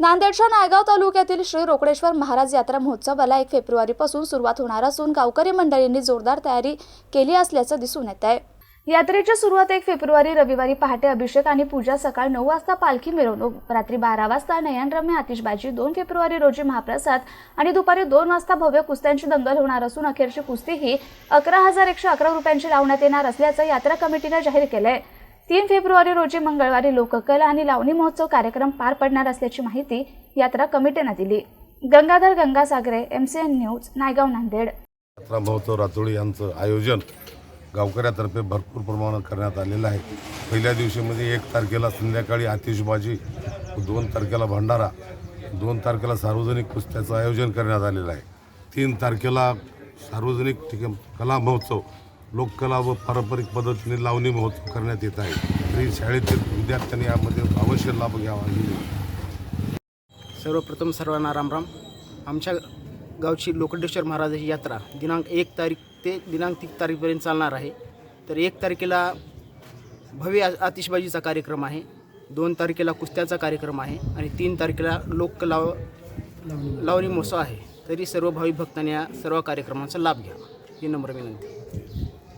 नांदेडच्या नायगाव तालुक्यातील श्री रोकडेश्वर महाराज यात्रा महोत्सवाला 1 फेब्रुवारीपासून सुरुवात होणार असून गावकरी मंडळींनी जोरदार तयारी केली असल्याचं दिसून येत आहे। यात्रेची सुरुवात 1 फेब्रुवारी रविवारी पहाटे अभिषेक आणि पूजा, सकाळ 9 वाजता पालखी मिरवणूक, रात्री 12 वाजता नयनरम्य आतिषबाजी, 2 फेब्रुवारी रोजी महाप्रसाद आणि दुपारी 2 वाजता भव्य कुस्त्यांची दंगल होणार असून अखेरची कुस्ती ही 11,111 रुपयांची लावण्यात येणार असल्याचं यात्रा कमिटीने जाहीर केलंय। 3 फेब्रुवारी रोजी मंगळवारी लोककला आणि लावणी महोत्सव कार्यक्रम पार पडणार असल्याची माहिती यात्रा कमिटीने दिली। Gangadhar Gangasagare, MCN news, Naigaon, Nanded. यात्रा महोत्सव रातोळी यांचं आयोजन गावकऱ्यातर्फे भरपूर प्रमाणात करण्यात आलेलं आहे। पहिल्या दिवशीमध्ये 1 तारखेला संध्याकाळी आतिषबाजी, 2 तारखेला भंडारा, 2 तारखेला सार्वजनिक कुस्त्याचं आयोजन करण्यात आलेलं आहे। 3 तारखेला सार्वजनिक कला महोत्सव, लोककला व पारंपरिक पद्धतीने लावणी महोत्सव करण्यात येत आहे। तरी शाळेतील विद्यार्थ्यांनी यामध्ये अवश्य लाभ घ्यावा। सर्वप्रथम सर्वांना रामराम। आमच्या गावची लोकडेश्वर महाराजाची यात्रा दिनांक 1 तारीख ते दिनांक 30 तारीखपर्यंत चालणार आहे। तर 1 तारखेला भव्य आतिषबाजीचा कार्यक्रम आहे, 2 तारखेला कुस्त्याचा कार्यक्रम आहे आणि 3 तारखेला लोककला लावणी महोत्सव आहे। तरी सर्व भाविक भक्तांनी या सर्व कार्यक्रमांचा लाभ घ्यावा ही नम्र विनंती।